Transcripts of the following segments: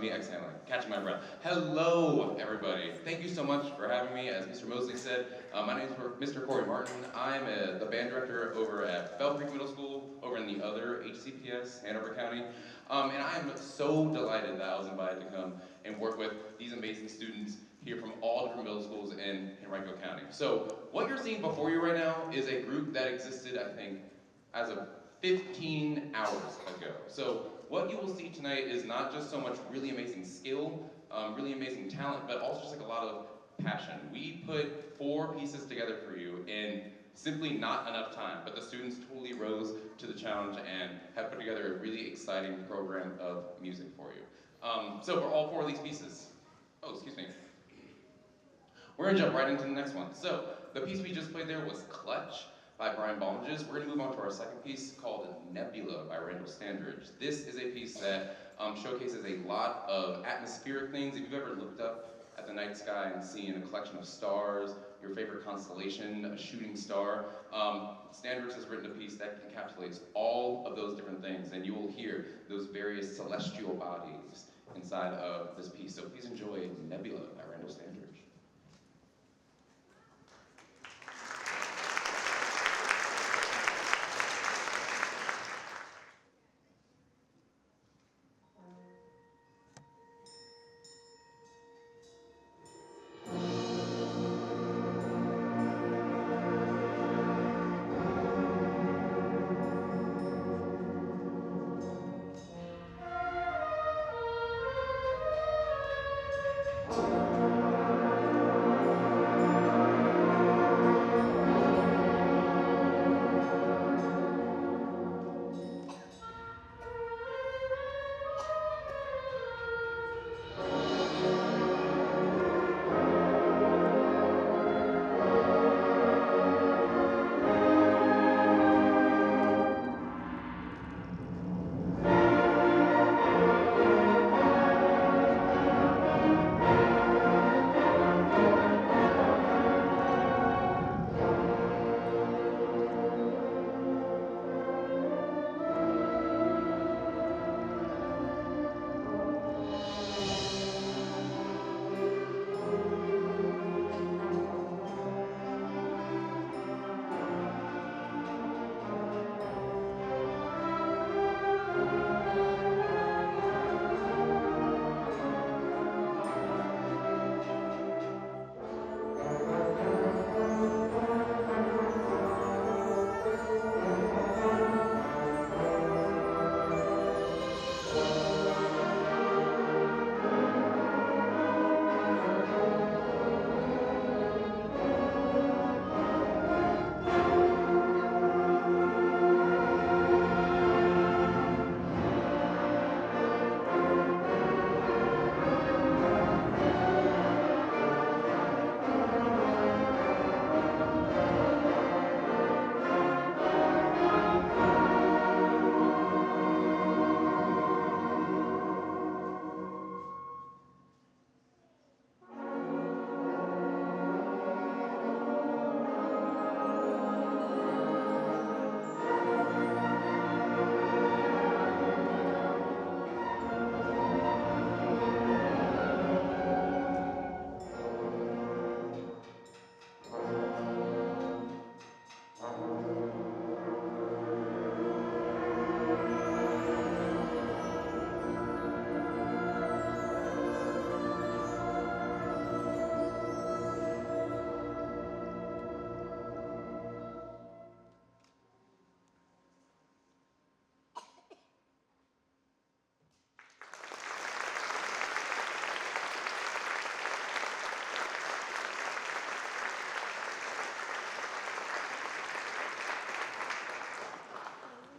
me exhaling, catching my breath. Hello, everybody. Thank you so much for having me. As Mr. Mosley said, my name is Mr. Corey Martin. I'm the band director over at Bell Creek Middle School, over in the other HCPS, Hanover County. And I am so delighted that I was invited to come and work with these amazing students here from all different middle schools in Henrico County. So what you're seeing before you right now is a group that existed, I think, as of 15 hours ago. So what you will see tonight is not just so much really amazing skill, really amazing talent, but also just like a lot of passion. We put 4 pieces together for you in simply not enough time, but the students totally rose to the challenge and have put together a really exciting program of music for you. So for all 4 of these pieces, we're gonna jump right into the next one. So the piece we just played there was Clutch by Brian Balmages. We're gonna move on to our second piece called Nebula by Randall Standridge. This is a piece that showcases a lot of atmospheric things. If you've ever looked up at the night sky and seen a collection of stars, your favorite constellation, a shooting star, Standridge has written a piece that encapsulates all of those different things, and you will hear those various celestial bodies inside of this piece. So please enjoy Nebula by Randall Standridge.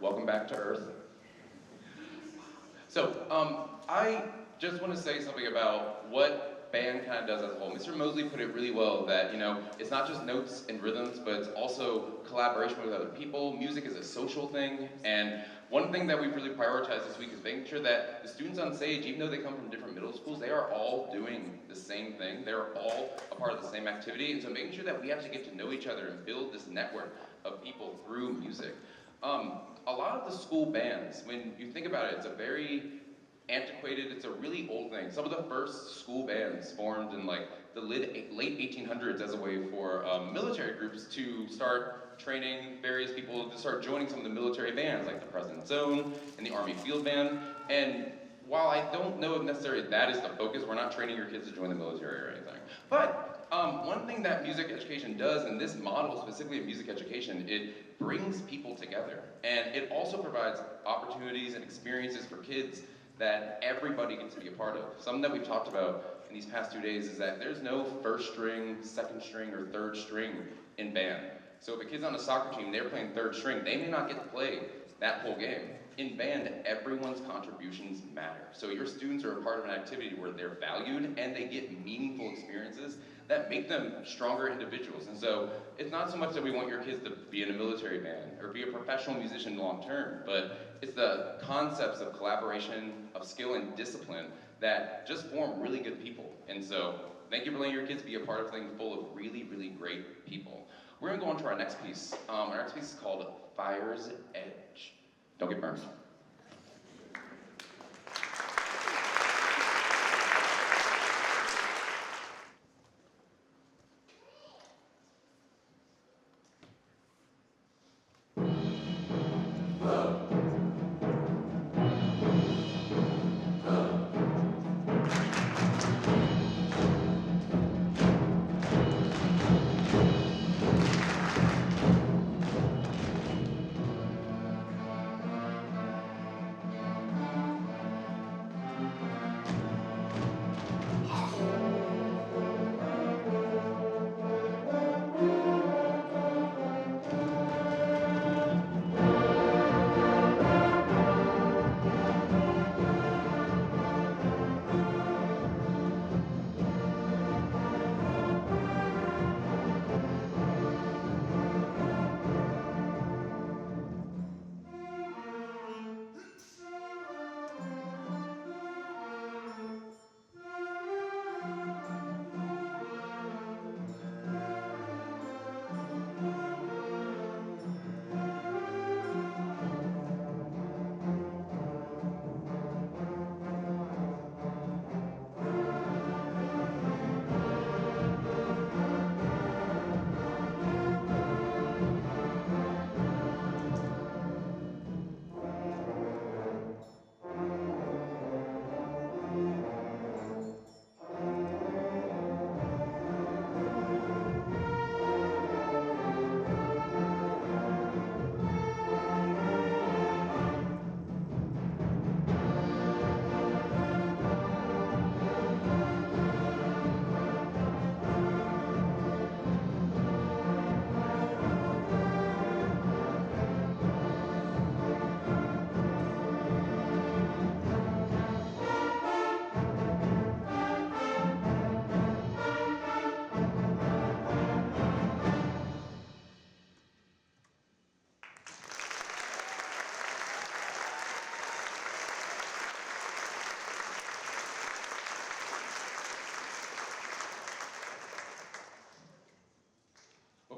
Welcome back to Earth. So, I just want to say something about what band kind of does as a whole. Mr. Mosley put it really well that, it's not just notes and rhythms, but it's also collaboration with other people. Music is a social thing, and one thing that we've really prioritized this week is making sure that the students on stage, even though they come from different middle schools, they are all doing the same thing. They're all a part of the same activity, and so making sure that we actually get to know each other and build this network of people through music. A lot of the school bands, when you think about it, it's a very antiquated. It's a really old thing. Some of the first school bands formed in like the late 1800s as a way for military groups to start training various people to start joining some of the military bands, like the President's Own and the Army Field Band. And while I don't know if necessarily that is the focus, we're not training your kids to join the military or anything. But one thing that music education does, and this model specifically of music education, it brings people together. And it also provides opportunities and experiences for kids that everybody gets to be a part of. Something that we've talked about in these past 2 days is that there's no first string, second string, or third string in band. So if a kid's on a soccer team, they're playing third string, they may not get to play that whole game. In band, everyone's contributions matter. So your students are a part of an activity where they're valued and they get meaningful experiences that make them stronger individuals. And so it's not so much that we want your kids to be in a military band or be a professional musician long term, but it's the concepts of collaboration, of skill and discipline that just form really good people. And so thank you for letting your kids be a part of something full of really, really great people. We're gonna go on to our next piece. Our next piece is called Fire's Edge. Don't get burned.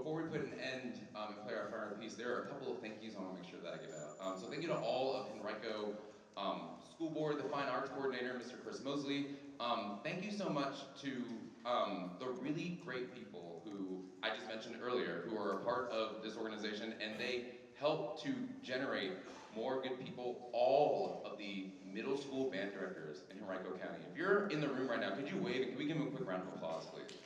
Before we put an end and play our final piece, there are a couple of thank yous I want to make sure that I give out. So thank you to all of Henrico School Board, the Fine Arts Coordinator, Mr. Chris Mosley. Thank you so much to the really great people who I just mentioned earlier, who are a part of this organization, and they help to generate more good people, all of the middle school band directors in Henrico County. If you're in the room right now, could you wave and can we give them a quick round of applause, please?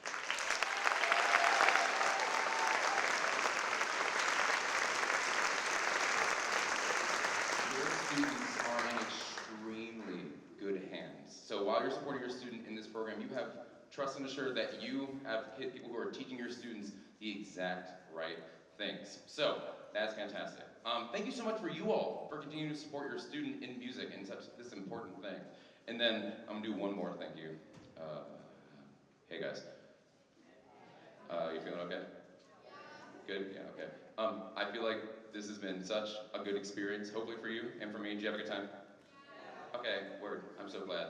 Students are in extremely good hands. So while you're supporting your student in this program, you have trust and assured that you have people who are teaching your students the exact right things. So that's fantastic. Thank you so much for you all for continuing to support your student in music in such this important thing. And then I'm gonna do one more thank you. Hey guys, you feeling okay? Good, yeah, okay. I feel like this has been such a good experience, hopefully for you and for me. Did you have a good time? Okay, word, I'm so glad.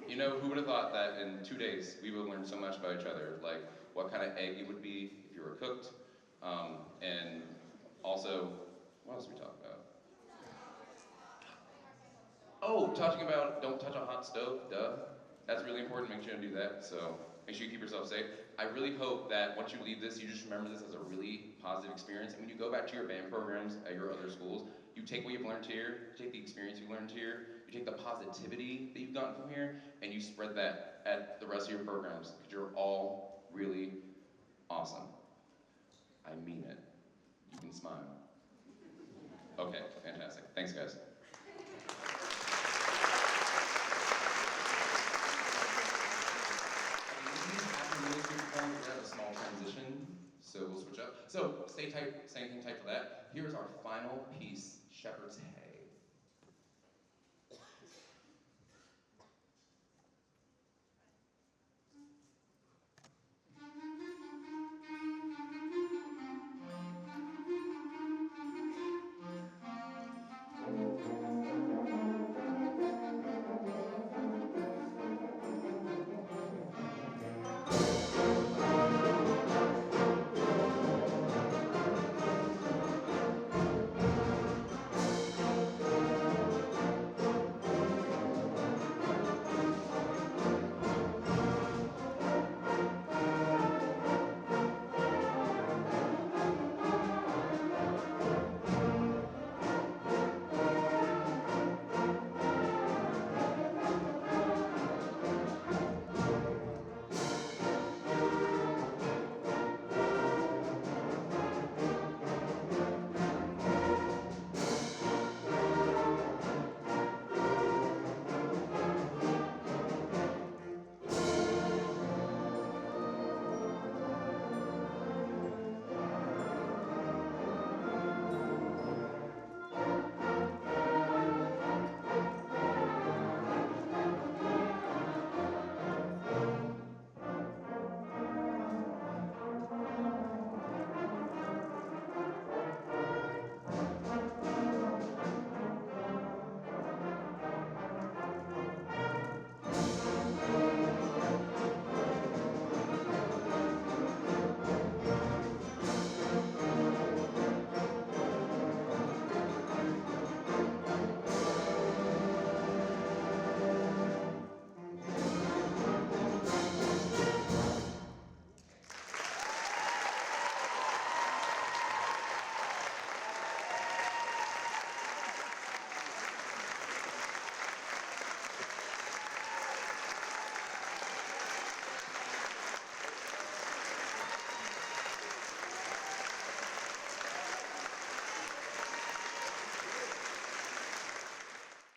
You know, who would have thought that in 2 days we would learn so much about each other, like what kind of egg you would be if you were cooked, and also, what else did we talk about? Oh, talking about don't touch a hot stove, duh. That's really important, make sure you don't do that, so make sure you keep yourself safe. I really hope that once you leave this, you just remember this as a really positive experience, and when you go back to your band programs at your other schools, you take what you've learned here, you take the experience you learned here, you take the positivity that you've gotten from here, and you spread that at the rest of your programs, because you're all really awesome. I mean it. You can smile. Okay, fantastic. Thanks, guys. After really quick point, we're gonna have a small transition, so we'll switch up. So stay tight, stay hang tight for that. Here's our final piece, Shepherd's Head.